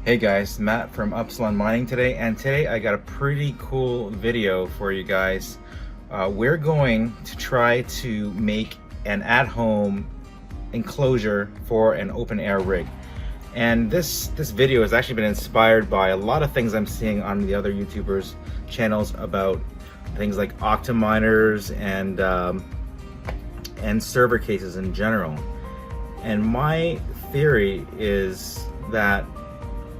Hey guys, Matt from Upsilon Mining today, and today I got a pretty cool video for you guys. We're going to try to make an at-home enclosure for an open air rig. And this video has actually been inspired by a lot of things I'm seeing on the other YouTubers' channels about things like octominers and server cases in general. And my theory is that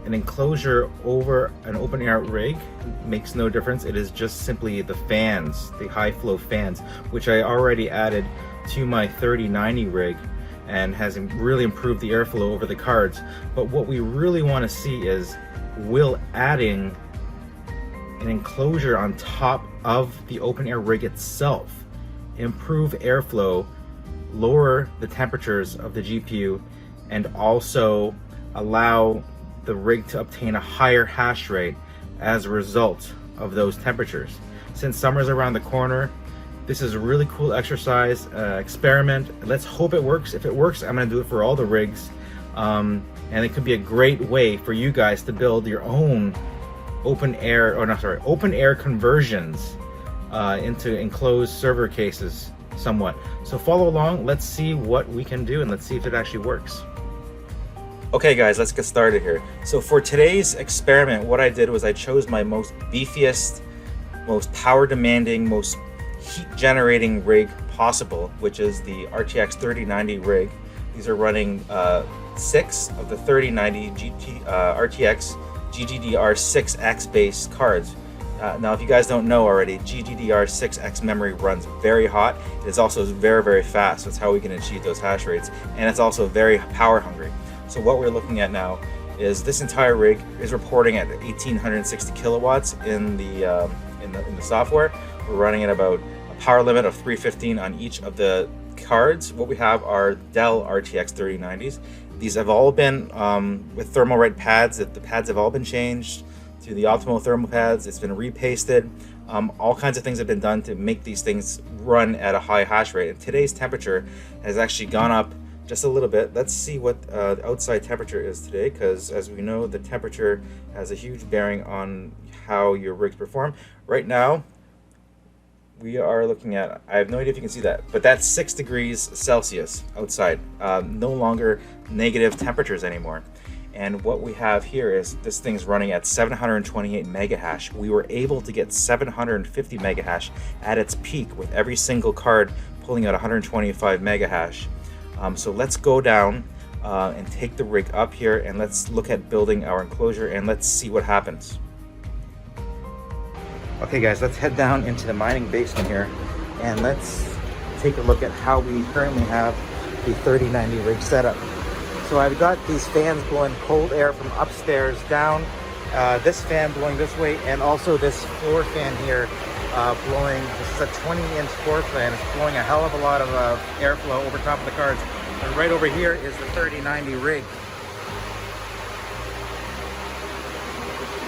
an enclosure over an open air rig makes no difference. It is just simply the fans, the high flow fans, which I already added to my 3090 rig and has really improved the airflow over the cards. But what we really want to see is, will adding an enclosure on top of the open air rig itself improve airflow, lower the temperatures of the GPU, and also allow the rig to obtain a higher hash rate as a result of those temperatures. Since summer's around the corner, this is a really cool exercise, experiment. Let's hope it works. If it works, I'm gonna do it for all the rigs. And it could be a great way for you guys to build your own open air conversions into enclosed server cases somewhat. So follow along, let's see what we can do and let's see if it actually works. Okay guys, let's get started here. So for today's experiment, what I did was I chose my most beefiest, most power demanding, most heat generating rig possible, which is the RTX 3090 rig. These are running 6 of the 3090 RTX GDDR6X based cards. Now if you guys don't know already, GDDR6X memory runs very hot. It is also very, very fast. That's how we can achieve those hash rates. And it's also very power hungry. So what we're looking at now is this entire rig is reporting at 1860 kilowatts in the software. We're running at about a power limit of 315 on each of the cards. What we have are Dell RTX 3090s. These have all been with thermal red pads. The pads have all been changed to the optimal thermal pads. It's been repasted. All kinds of things have been done to make these things run at a high hash rate. And today's temperature has actually gone up just a little bit. Let's see what the outside temperature is today, because as we know, the temperature has a huge bearing on how your rigs perform. Right now, we are looking at, I have no idea if you can see that, but that's 6 degrees Celsius outside. No longer negative temperatures anymore. And what we have here is this thing's running at 728 mega hash. We were able to get 750 mega hash at its peak with every single card pulling out 125 mega hash. So let's go down and take the rig up here and let's look at building our enclosure and let's see what happens. Okay guys, let's head down into the mining basement here and let's take a look at how we currently have the 3090 rig set up. So I've got these fans blowing cold air from upstairs down, this fan blowing this way, and also this floor fan here blowing. This is a 20-inch floor fan. It's blowing a hell of a lot of airflow over top of the cards. And right over here is the 3090 rig.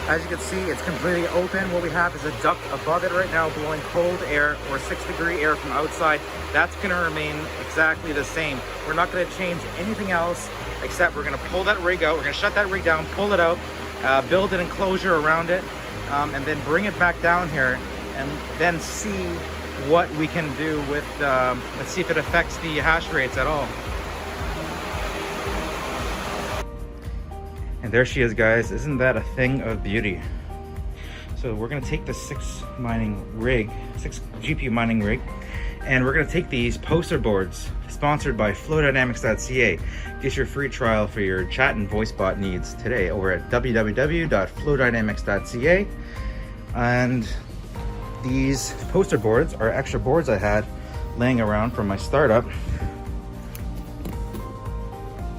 As you can see, it's completely open. What we have is a duct above it right now blowing cold air or 6-degree air from outside. That's going to remain exactly the same. We're not going to change anything else except we're going to pull that rig out. We're going to shut that rig down, pull it out, build an enclosure around it, and then bring it back down here and then see what we can do with, let's see if it affects the hash rates at all. And there she is, guys. Isn't that a thing of beauty? So we're gonna take the 6 GPU mining rig, and we're gonna take these poster boards sponsored by flowdynamics.ca. Get your free trial for your chat and voice bot needs today over at www.flowdynamics.ca. And these poster boards are extra boards I had laying around from my startup.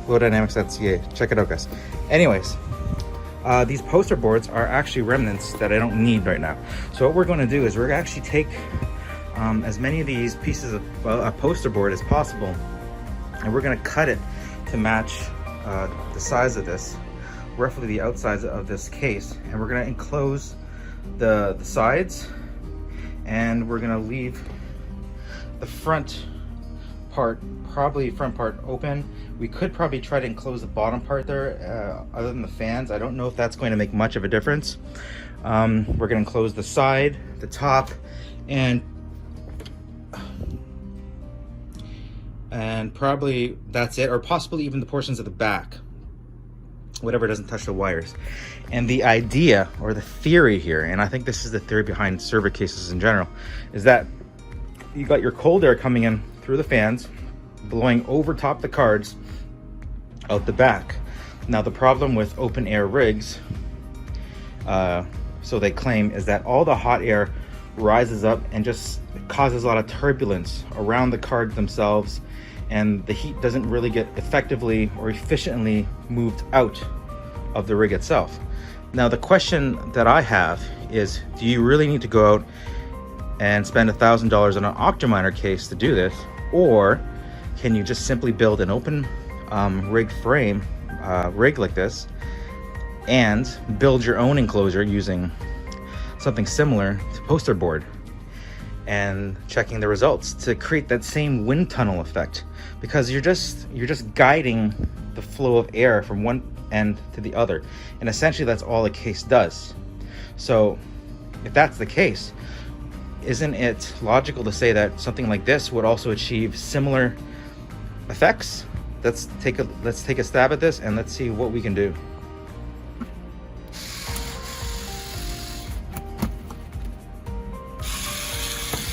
Flowdynamics.ca. Check it out, guys. Anyways, these poster boards are actually remnants that I don't need right now. So what we're going to do is we're going to actually take as many of these pieces of a poster board as possible, and we're going to cut it to match the size of this, roughly the outsides of this case, and we're going to enclose the sides, and we're going to leave the front part, probably front part open. We could probably try to enclose the bottom part there, other than the fans. I don't know if that's going to make much of a difference. We're going to enclose the side, the top, and probably that's it, or possibly even the portions of the back, whatever doesn't touch the wires. And the idea, or the theory here, and I think this is the theory behind server cases in general, is that you got your cold air coming in through the fans, blowing over top the cards out the back. Now the problem with open air rigs, so they claim, is that all the hot air rises up and just causes a lot of turbulence around the cards themselves, and the heat doesn't really get effectively or efficiently moved out of the rig itself. Now the question that I have is, do you really need to go out and spend $1,000 on an Octominer case to do this, or can you just simply build an open rig frame rig like this and build your own enclosure using something similar to poster board, and checking the results to create that same wind tunnel effect? Because you're just guiding the flow of air from one end to the other, and essentially that's all a case does. So if that's the case, isn't it logical to say that something like this would also achieve similar effects? Let's take a stab at this and let's see what we can do.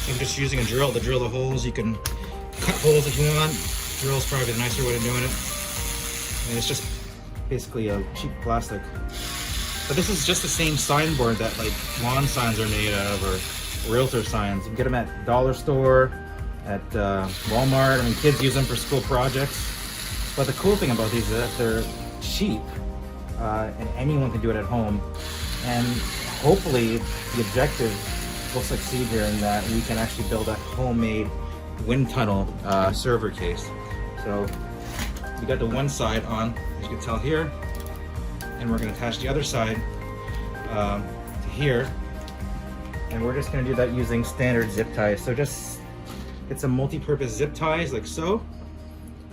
I'm just using a drill to drill the holes. You can cut holes if you want. Drill's probably the nicer way of doing it. And it's just basically a cheap plastic. But this is just the same signboard that like lawn signs are made of, or realtor signs. You can get them at dollar store, at Walmart. I mean, kids use them for school projects. But the cool thing about these is that they're cheap, and anyone can do it at home. And hopefully the objective will succeed here in that we can actually build a homemade wind tunnel server case. So we got the one side on, as you can tell here, and we're going to attach the other side to here, and we're just going to do that using standard zip ties. So just get some multi-purpose zip ties like so.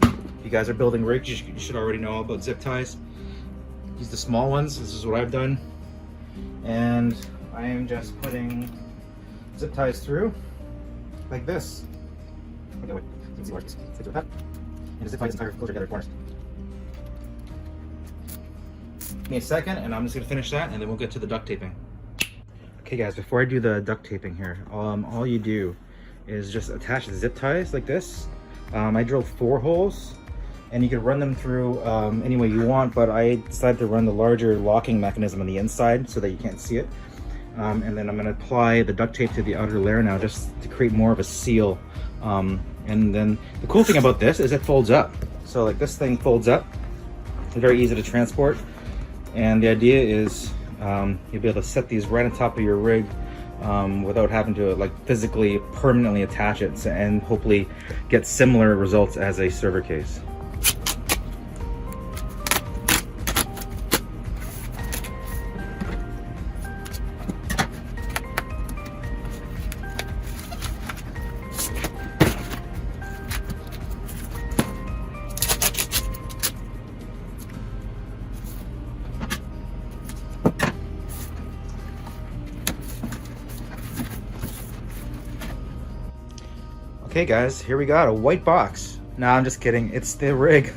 If you guys are building rigs, you should already know all about zip ties. Use the small ones. This is what I've done, and I am just putting zip ties through like this. Okay, wait. You can see where it's with that. And zip ties this entire closure together corners. Give me a second, and I'm just gonna finish that, and then we'll get to the duct taping. Okay, guys, before I do the duct taping here, all you do is just attach the zip ties like this. I drilled 4 holes, and you can run them through any way you want, but I decided to run the larger locking mechanism on the inside so that you can't see it. And then I'm going to apply the duct tape to the outer layer now, just to create more of a seal. And then the cool thing about this is it folds up. So like this thing folds up, it's very easy to transport. And the idea is you'll be able to set these right on top of your rig without having to like physically permanently attach it, and hopefully get similar results as a server case. Okay guys, here we got a white box. No, I'm just kidding, it's the rig.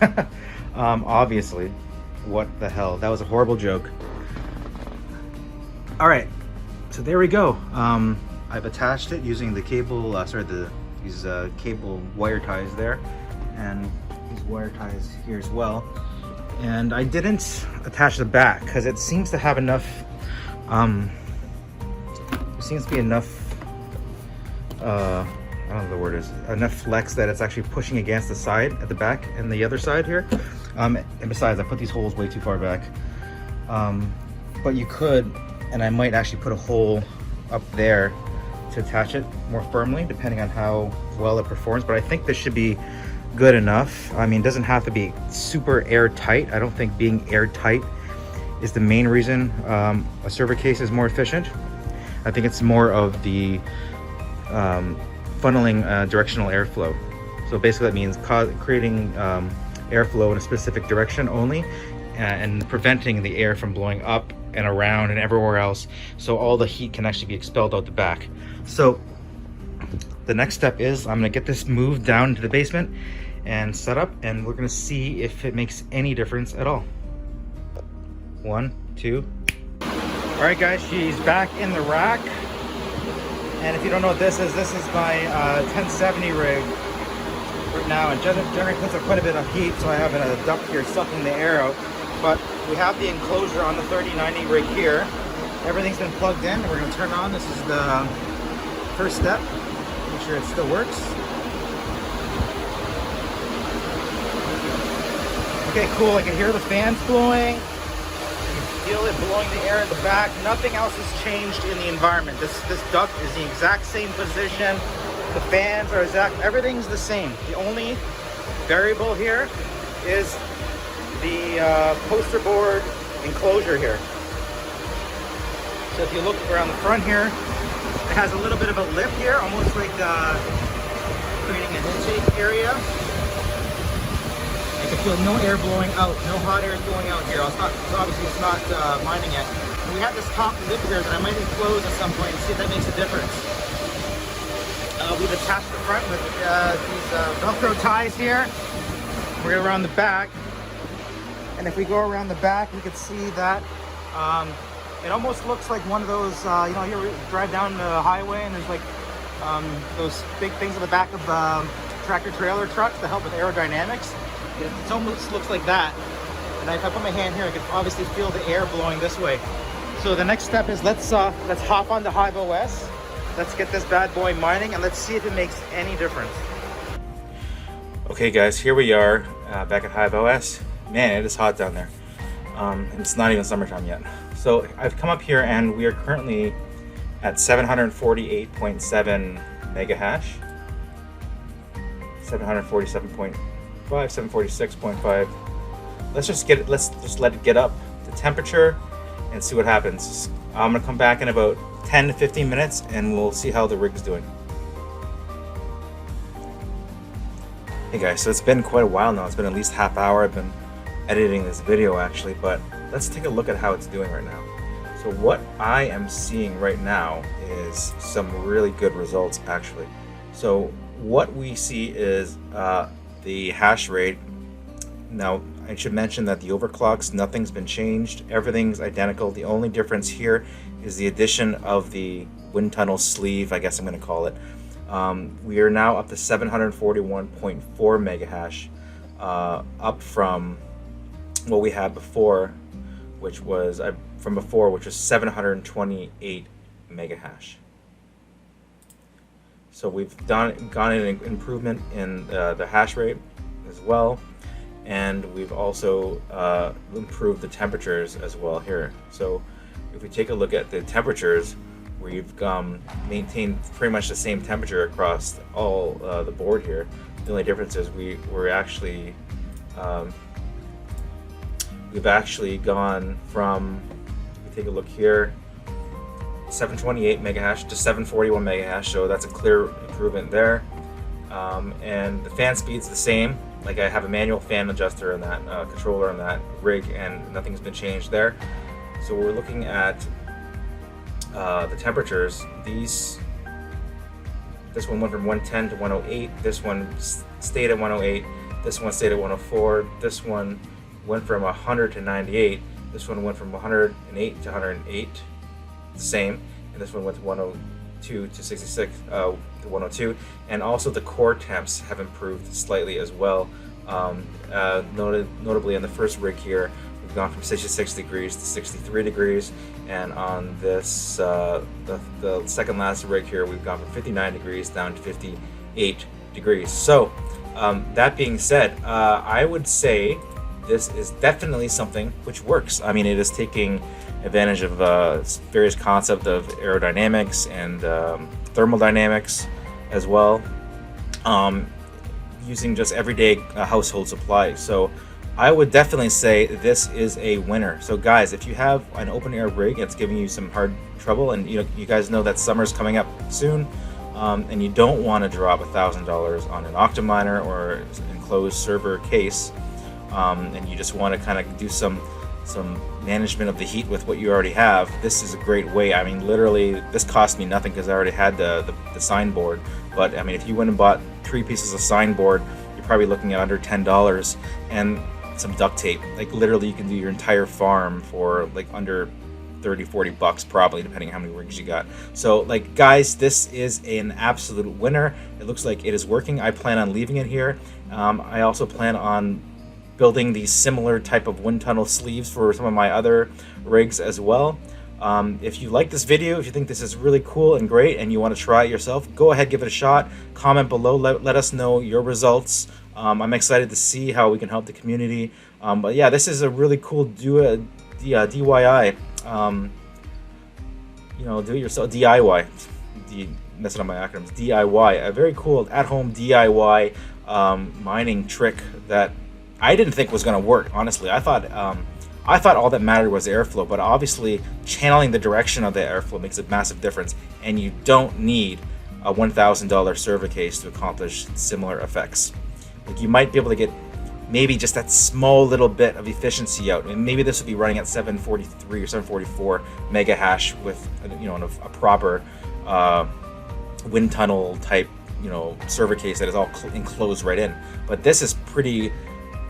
Obviously. What the hell, that was a horrible joke. All right, so there we go. I've attached it using the cable, these cable wire ties there, and these wire ties here as well. And I didn't attach the back because it seems to have enough, there seems to be enough, I don't know what the word is, enough flex that it's actually pushing against the side at the back and the other side here. And besides, I put these holes way too far back. But you could, and I might actually put a hole up there to attach it more firmly, depending on how well it performs. But I think this should be good enough. I mean, it doesn't have to be super airtight. I don't think being airtight is the main reason a server case is more efficient. I think it's more of the funneling directional airflow. So basically that means creating airflow in a specific direction only, and preventing the air from blowing up and around and everywhere else, so all the heat can actually be expelled out the back. So the next step is I'm gonna get this moved down into the basement and set up, and we're gonna see if it makes any difference at all. 1, 2. All right guys, she's back in the rack. And if you don't know what this is my 1070 rig right now, and generally puts up quite a bit of heat, so I have a duct here sucking the air out. But we have the enclosure on the 3090 rig here. Everything's been plugged in, and we're gonna turn on. This is the first step. Make sure it still works. Okay, cool. I can hear the fans blowing. Feel it blowing the air at the back. Nothing else has changed in the environment. This duct is the exact same position. The fans are everything's the same. The only variable here is the poster board enclosure here. So if you look around the front here, it has a little bit of a lip here, almost like creating an intake area. I can feel no air blowing out, no hot air going out here. Obviously it's not mining yet. And we have this top lip here that I might enclose at some point and see if that makes a difference. We've attached the front with these Velcro ties here. We're gonna go around the back. And if we go around the back, we can see that it almost looks like one of those, you know, you drive down the highway and there's like those big things on the back of tractor trailer trucks to help with aerodynamics. It almost looks like that. And if I put my hand here, I can obviously feel the air blowing this way. So the next step is let's hop onto Hive OS. Let's get this bad boy mining and let's see if it makes any difference. Okay guys, here we are back at Hive OS. Man, it is hot down there. It's not even summertime yet. So I've come up here and we are currently at 748.7 mega hash. 747.5, 746.5. Let's just let it get up to temperature and see what happens. I'm gonna come back in about 10 to 15 minutes and we'll see how the rig is doing. Hey guys, so it's been quite a while now. It's been at least half hour. I've been editing this video actually, but let's take a look at how it's doing right now. So what I am seeing right now is some really good results actually. So what we see is the hash rate. Now I should mention that the overclocks, nothing's been changed, everything's identical. The only difference here is the addition of the wind tunnel sleeve, I guess I'm going to call it. We are now up to 741.4 mega hash, up from what we had before, which was 728 mega hash. So we've gone in an improvement in the hash rate as well, and we've also improved the temperatures as well here. So if we take a look at the temperatures, we've maintained pretty much the same temperature across all the board here. The only difference is we've actually gone from, if we take a look here, 728 mega hash to 741 mega hash, so that's a clear improvement there. And the fan speed's the same. Like I have a manual fan adjuster in that controller in that rig, and nothing's been changed there. So we're looking at the temperatures. This one went from 110 to 108. This one stayed at 108. This one stayed at 104. This one went from 100 to 98. This one went from 108 to 108. The same. And this one went to 102 to 66 to 102. And also the core temps have improved slightly as well. Notably on the first rig here, we've gone from 66 degrees to 63 degrees, and on this the second last rig here, we've gone from 59 degrees down to 58 degrees. So that being said, I would say this is definitely something which works. I mean, it is taking advantage of various concepts of aerodynamics and thermodynamics as well, using just everyday household supplies. So I would definitely say this is a winner. So guys, if you have an open air rig that's giving you some hard trouble, and you guys know that summer's coming up soon, and you don't want to drop $1,000 on an Octominer or an enclosed server case, and you just want to kind of do some management of the heat with what you already have, this is a great way. I mean, literally, this cost me nothing because I already had the sign board. But I mean, if you went and bought 3 pieces of sign board, you're probably looking at under $10, and some duct tape. Like literally, you can do your entire farm for like under 30-40 bucks, probably, depending on how many rigs you got. So like, guys, this is an absolute winner. It looks like it is working. I plan on leaving it here. I also plan on building these similar type of wind tunnel sleeves for some of my other rigs as well. If you like this video, if you think this is really cool and great and you want to try it yourself, go ahead, give it a shot. Comment below, let us know your results. I'm excited to see how we can help the community. But yeah, this is a really cool DIY, you know, do it yourself, DIY, messing up my acronyms, DIY, a very cool at-home DIY mining trick that I didn't think was going to work, honestly. I thought all that mattered was airflow, but obviously channeling the direction of the airflow makes a massive difference, and you don't need a $1,000 server case to accomplish similar effects. Like, you might be able to get maybe just that small little bit of efficiency out, and maybe this would be running at 743 or 744 mega hash with, you know, a proper wind tunnel type, you know, server case that is all enclosed right in. But this is pretty,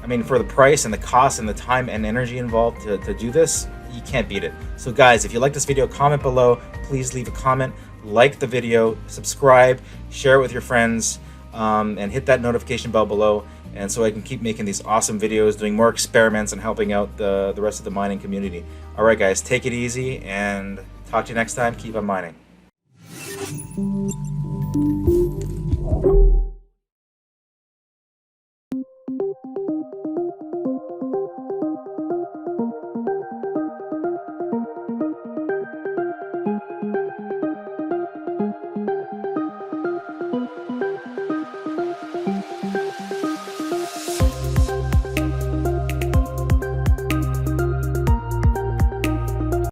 I mean, for the price and the cost and the time and energy involved to do this, you can't beat it. So guys, if you like this video, comment below. Please leave a comment, like the video, subscribe, share it with your friends, and hit that notification bell below, and so I can keep making these awesome videos, doing more experiments and helping out the rest of the mining community. All right, guys, take it easy, and talk to you next time. Keep on mining.